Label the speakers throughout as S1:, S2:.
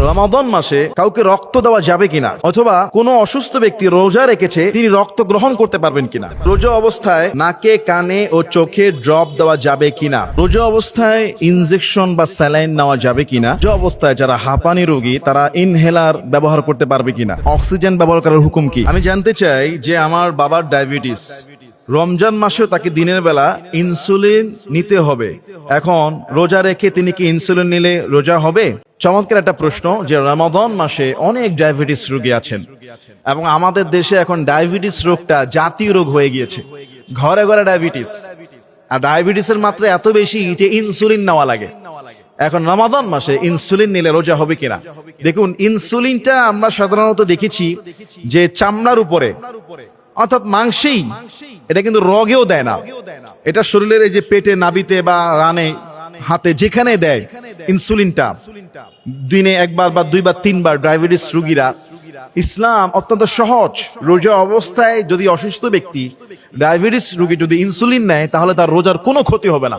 S1: রমাদান মাসে কাউকে রক্ত দেওয়া যাবে কিনা, অথবা কোনো অসুস্থ ব্যক্তি রোজা রেখেছে তিনি রক্ত গ্রহণ করতে পারবেন কিনা, রোজা অবস্থায় নাকে কানে ও চোখে ড্রপ দেওয়া যাবে কিনা, রোজা অবস্থায় ইনজেকশন বা স্যালাইন নেওয়া যাবে কিনা, রোজা অবস্থায় যারা হাঁপানি রোগী তারা ইনহেলার ব্যবহার করতে পারবে কিনা, অক্সিজেন ব্যবহার করার হুকুম কি। আমি জানতে চাই যে আমার বাবার ডায়াবেটিস, রমজান মাসেও তাকে দিনের বেলা ইনসুলিন নিতে হবে, এখন রোজা রেখে তিনি কি ইনসুলিন নিলে রোজা হবে? চমৎকার একটা প্রশ্ন, যে রমাদান মাসে অনেক ডায়াবেটিস রোগী আছেন এবং আমাদের দেশে এখন ডায়াবেটিস রোগটা জাতীয় রোগ হয়ে গিয়েছে, ঘরে ঘরে ডায়াবেটিস। আর ডায়াবেটিসের মাত্রা এত বেশি যে ইনসুলিন নেওয়া লাগে। এখন রমাদান মাসে ইনসুলিন নিলে রোজা হবে কিনা। দেখুন, ইনসুলিনটা আমরা সাধারণত দেখেছি যে চামড়ার উপরে অর্থাৎ মাংসেই, এটা কিন্তু রগেও দেয় না, এটা শরীরের এই যে পেটে, নাভিতে বা রানে, হাতে যেখানে দেয় ইনসুলিনটা, দিনে একবার বা দুইবার তিনবার ডায়াবেটিস রোগীরা। ইসলাম অত্যন্ত সহজ, রোজা অবস্থায় যদি অসুস্থ ব্যক্তি ডায়াবেটিস রোগী যদি ইনসুলিন নেয় তাহলে তার রোজার কোনো ক্ষতি হবে না,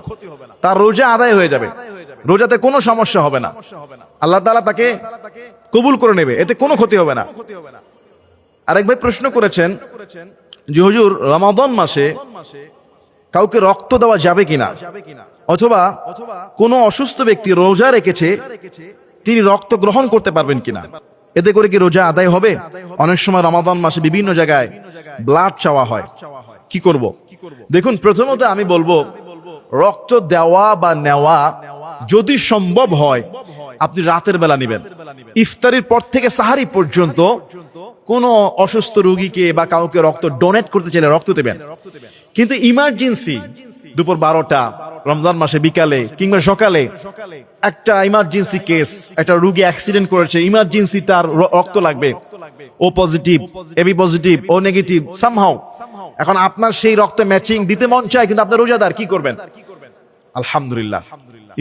S1: তার রোজা আদায় হয়ে যাবে, রোজাতে কোনো সমস্যা হবে না, আল্লাহ তাআলা তাকে কবুল করে নেবে, এতে কোনো ক্ষতি হবে না। আরেক ভাই প্রশ্ন করেছেন যে হুজুর, রমাদান মাসে কাউকে রক্ত দেওয়া যাবে কিনা, অথবা কোনো অসুস্থ ব্যক্তি রোজা রেখেছে তিনি রক্ত গ্রহণ করতে পারবেন কিনা, এতে করে কি রোজা আদায় হবে? অনেক সময় রমাদান মাসে বিভিন্ন জায়গায় ব্লাড চাওয়া হয়, কি করব? দেখুন, প্রথমত আমি বলবো রক্ত দেওয়া বা নেওয়া যদি সম্ভব হয় আপনি রাতের বেলা নেবেন। ইফতারির পর থেকে সাহারি পর্যন্ত কোনো অসুস্থ রোগীকে বা কাউকে রক্ত ডোনেট করতে চাইলে রক্ত দেবেন। কিন্তু ইমার্জেন্সি দুপুর 12টা রমজান মাসে বিকালে কিংবা সকালে একটা ইমার্জেন্সি কেস, একটা রোগী অ্যাক্সিডেন্ট করেছে, ইমার্জেন্সি তার রক্ত লাগবে, ও পজিটিভ, এবি পজিটিভ, ও নেগেটিভ সামহাউ, এখন আপনার সেই রক্ত ম্যাচিং দিতে মন চায় কিন্তু আপনার রোজাদার, কি করবেন? আলহামদুলিল্লাহ,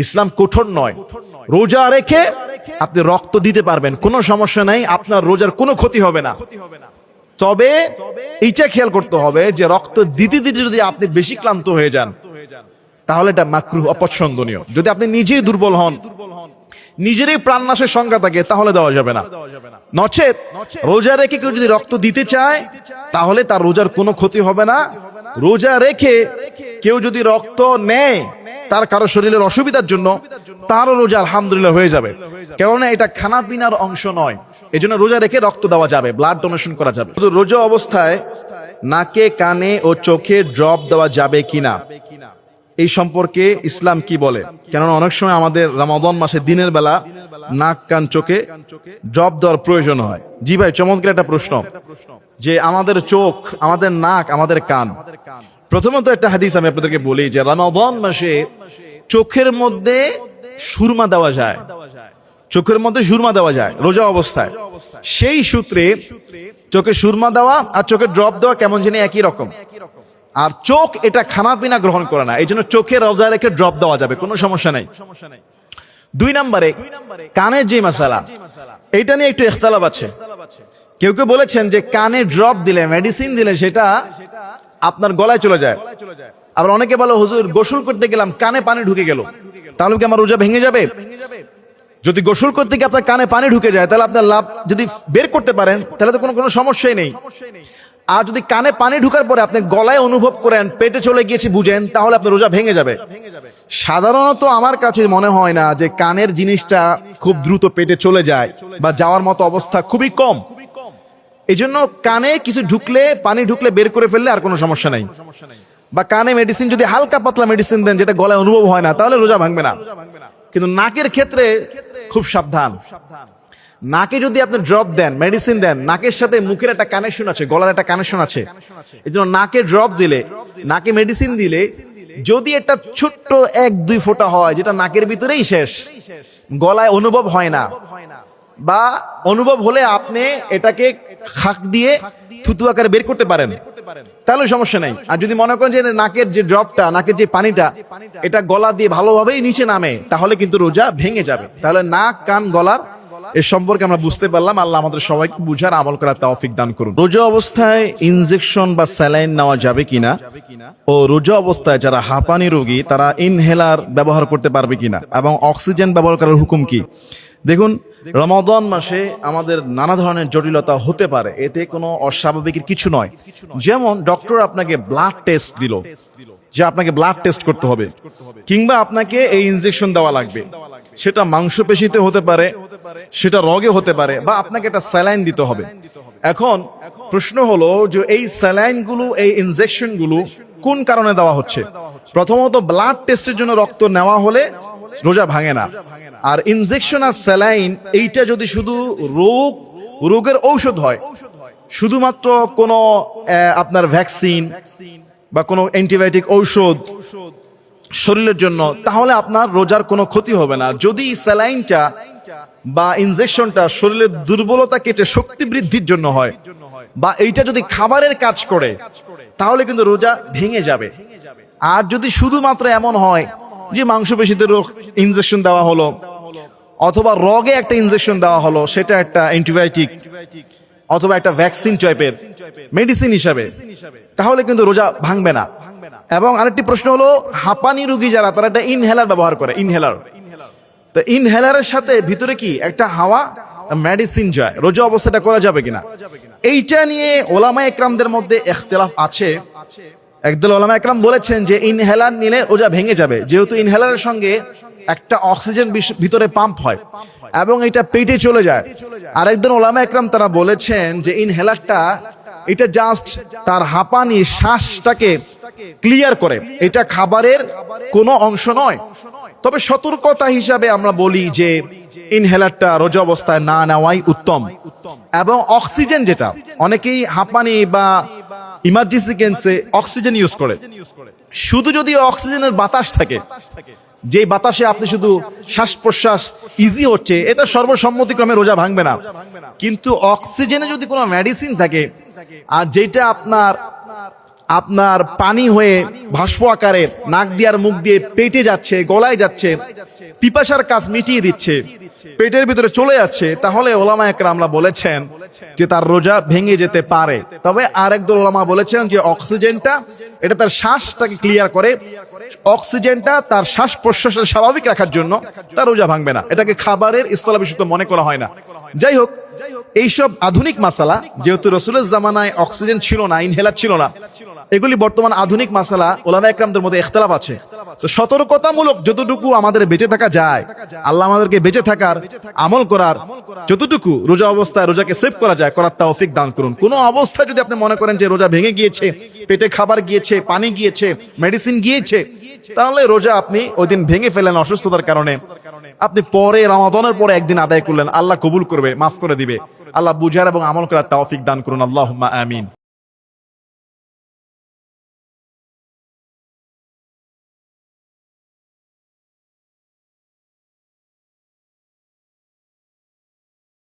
S1: ইসলাম কঠোর নয়, রোজা রেখে আপনি রক্ত দিতে পারবেন, কোনো সমস্যা নাই, আপনার রোজার কোনো ক্ষতি হবে না। তবে এইটা খেয়াল করতে হবে যে রক্ত দিতে দিতে যদি আপনি বেশি ক্লান্ত হয়ে যান তাহলে এটা মাকরুহ, অপছন্দনীয়। যদি আপনি নিজেই দুর্বল হন, নিজেরই প্রাণনাশের সংখ্যা থাকে, তাহলে দেওয়া যাবে না। নচেত রোজা রেখে কেউ যদি রক্ত দিতে চায় তাহলে তার রোজার কোনো ক্ষতি হবে না। রোজা রেখে কেউ যদি রক্ত নেয় তার কারো শরীরের অসুবিধার জন্য, তারও রোজা আলহামদুলিল্লাহ হয়ে যাবে, কেননা এটা খানা পিনার অংশ নয়, এজন্য রোজা রেখে রক্ত দেওয়া যাবে, ব্লাড ডোনেশন করা যাবে। রোজা অবস্থায় নাকে কানে ও চোখে ড্রপ দেওয়া যাবে কিনা, এই সম্পর্কে ইসলাম কি বলে? কেননা অনেক সময় আমাদের রমাদান মাসে দিনের বেলা নাক কান চোখে ড্রপ দেওয়ার প্রয়োজন হয়। জি ভাই, চমৎকার একটা প্রশ্ন, যে আমাদের চোখ, আমাদের নাক, আমাদের কান। প্রথমত একটা হাদিস আমি আপনাদেরকে বলি যে রমাদান মাসে চোখের মধ্যে সুরমা দেওয়া যায়, চোখের মধ্যে সুরমা দেওয়া যায় রোজা অবস্থায়। সেই সূত্রে চোখে সুরমা দেওয়া আর চোখে ড্রপ দেওয়া কেমন জানি একই রকম। আর চোখ এটা খানা পিনা গ্রহণ করে না, এই জন্য চোখে রোজা রেখে ড্রপ দেওয়া যাবে, কোনো সমস্যা নাই। 2 নম্বরে কানের যে মাসালা, এইটা নিয়ে একটু ইখতিলাফ আছে। কেউ কেউ বলেছেন যে কানে ড্রপ দিলে, মেডিসিন দিলে সেটা আপনার গলায় চলে যায়। আবার অনেকে বলে হুজুর গোসল করতে গেলাম কানে পানি ঢুকে গেল, তাহলে কি আমার রোজা ভেঙে যাবে? যদি গোসল করতে গিয়ে আপনার কানে পানি ঢুকে যায় তাহলে আপনার লাভ, যদি বের করতে পারেন তাহলে তো কোনো সমস্যাই নেই। আর যদি কানে পানি ঢুকার পরে আপনি গলায় অনুভব করেন পেটে চলে গিয়েছে বুঝেন, তাহলে আপনার রোজা ভেঙে যাবে। সাধারণত আমার কাছে মনে হয় না যে কানের জিনিসটা খুব দ্রুত পেটে চলে যায় বা যাওয়ার মতো অবস্থা খুবই কম। এই জন্য কানে কিছু ঢুকলে, পানি ঢুকলে বের করে ফেললে আর কোনো সমস্যা নাই। বা কানে মেডিসিন যদি হালকা পাতলা মেডিসিন দেন যেটা গলায় অনুভব হয় না, তাহলে রোজা ভাঙবে না। কিন্তু নাকের ক্ষেত্রে খুব সাবধান। নাকে যদি আপনি ড্রপ দেন, মেডিসিন দেন, নাকের সাথে মুখের একটা কানেকশন আছে, গলার একটা কানেকশন আছে, এই জন্য নাকে ড্রপ দিলে, নাকে মেডিসিন দিলে যদি একটা ছোট্ট 1-2 ফোঁটা হয় যেটা নাকের ভিতরেই শেষ, গলায় অনুভব হয় না, বা অনুভব হলে আপনি এটাকে খাক দিয়ে থুতু আকারে বের করতে পারেন, তাহলে সমস্যা নেই। আর যদি মনে করেন যে নাকের যে ড্রপটা, নাকের যে পানিটা এটা গলা দিয়ে ভালোভাবেই নিচে নামে, তাহলে কিন্তু রোজা ভেঙে যাবে। তাহলে নাক কান গলার এ সম্পর্কে আমরা বুঝতে পারলাম। আল্লাহ আমাদের সবাইকে বুঝার আমল করার তৌফিক দান করুন। রোজা অবস্থায় ইনজেকশন বা স্যালাইন নেওয়া যাবে কিনা, ও রোজা অবস্থায় যারা হাঁপানি রোগী তারা ইনহেলার ব্যবহার করতে পারবে কিনা, এবং অক্সিজেন ব্যবহার করার হুকুম কি। দেখুন, রমাদান মাসে আমাদের নানা ধরনের জটিলতা হতে পারে, এতে কোনো অস্বাভাবিকের কিছু নয়। যেমন ডক্টর আপনাকে ব্লাড টেস্ট দিল যে আপনাকে ব্লাড টেস্ট করতে হবে, কিংবা আপনাকে এই ইনজেকশন দেওয়া লাগবে, সেটা মাংসপেশিতে হতে পারে, সেটা রগে হতে পারে, বা আপনাকে একটা স্যালাইন দিতে হবে। এখন প্রশ্ন হলো যে এই স্যালাইনগুলো, এই ইনজেকশনগুলো কোন কারণে দেওয়া হচ্ছে? প্রথমত, ব্লাড টেস্টের জন্য রক্ত নেওয়া হলে রোজা ভাঙে না। আর ইনজেকশন আর স্যালাইন এইটা যদি শুধু রোগের ঔষধ হয়, শুধুমাত্র কোনো আপনার ভ্যাকসিন বা কোনো অ্যান্টিবায়োটিক ঔষধ শরীরের জন্য, তাহলে আপনার রোজার কোনো ক্ষতি হবে না। যদি স্যালাইনটা বা ইনজেকশনটা শরীরের দুর্বলতা কেটে শক্তি বৃদ্ধির জন্য হয়, বা এইটা যদি খাবারের কাজ করে, তাহলে কিন্তু রোজা ভেঙে যাবে। আর যদি শুধুমাত্র এমন হয় যে মাংসপেশিতে ইনজেকশন দেওয়া হলো, অথবা রগে একটা ইনজেকশন দেওয়া হলো, সেটা একটা অ্যান্টিবায়োটিক অথবা একটা ভ্যাকসিন টাইপের মেডিসিন হিসাবে, তাহলে কিন্তু রোজা ভাঙবে না। এবং আরেকটি প্রশ্ন হলো, হাঁপানি রোগী যারা, তারা একটা ইনহেলার ব্যবহার করে, ইনহেলার। তো ইনহেলারের সাথে ভিতরে কি একটা হাওয়া মেডিসিন যায়, রোজা অবস্থাটা করা যাবে কিনা, এইটা নিয়ে ওলামা একরামদের মধ্যে ইখতিলাফ আছে। একদল ওলামা একরাম বলেছেন যে ইনহেলার নিলে রোজা ভেঙে যাবে, যেহেতু ইনহেলারের সঙ্গে একটা অক্সিজেন ভিতরে পাম্প হয় এবং এটা পেটে চলে যায়। আরেকজন ওলামা একরাম তারা বলেছেন যে ইনহেলারটা এটা জাস্ট তার হাঁপানি, শ্বাসটাকে ক্লিয়ার করে, এটা খাবারের কোনো অংশ নয়। তবে সতর্কতা হিসাবে আমরা বলি যে ইনহেলারটা রোজা অবস্থায় না নেওয়াই উত্তম। এবং অক্সিজেন, যেটা অনেকেই হাঁপানি বা ইমার্জেন্সি কেসে অক্সিজেন ইউজ করে, শুধু যদি অক্সিজেনের বাতাস থাকে, যে বাতাসে আপনি শুধু শ্বাস প্রশ্বাস ইজি হচ্ছে, এটা সর্বসম্মতিক্রমে রোজা ভাঙবে না। কিন্তু অক্সিজেনে যদি কোনো মেডিসিন থাকে, আর যেটা আপনার পানি হয়ে ভাষ্প আকারে নাক দিয়ে আর মুখ দিয়ে পেটে যাচ্ছে, গলায় যাচ্ছে, পিপাসার কাজ মিটিয়ে দিচ্ছে, পেটের ভিতরে চলে যাচ্ছে, তাহলে ওলামা একরামরা বলেছেন যে তার রোজা ভেঙে যেতে পারে। তবে আরেকদল ওলামা বলেছেন যে অক্সিজেনটা এটা তার শ্বাসটাকে ক্লিয়ার করে, অক্সিজেনটা তার শ্বাস প্রশ্বাসের স্বাভাবিক রাখার জন্য তার রোজা ভাঙবে না। এটাকে খাবারের স্থলাভিষিক্ত মনে করা হয় না। যাই হোক, এইসব আধুনিক মাসালা, যেহেতু রাসূলের জামানায় অক্সিজেন ছিল না, ইনহেলার ছিল না, এগুলি বর্তমান আধুনিক মাসালা, ওলামা একরামদের মধ্যে ইখতিলাফ আছে। তো সতর্কতামূলক যতটুকু আমাদের বেঁচে থাকা যায়, আল্লাহ আমাদেরকে বেঁচে থাকার, আমল করার যতটুকু রোজা অবস্থায় রোজাকে সেভ করা যায়, করার তৌফিক দান করুন। কোনো অবস্থায় যদি আপনি মনে করেন যে রোজা ভেঙে গিয়েছে, পেটে খাবার গিয়েছে, পানি গিয়েছে, মেডিসিন গিয়েছে, তাহলে রোজা আপনি ওই দিন ভেঙে ফেলেন অসুস্থতার কারণে, আপনি পরে রমাদানের পরে একদিন আদায় করলেন, আল্লাহ কবুল করবে, মাফ করে দিবে। আল্লাহ বুঝার এবং আমল করার তৌফিক দান করুন। আল্লাহুম্মা আমিন।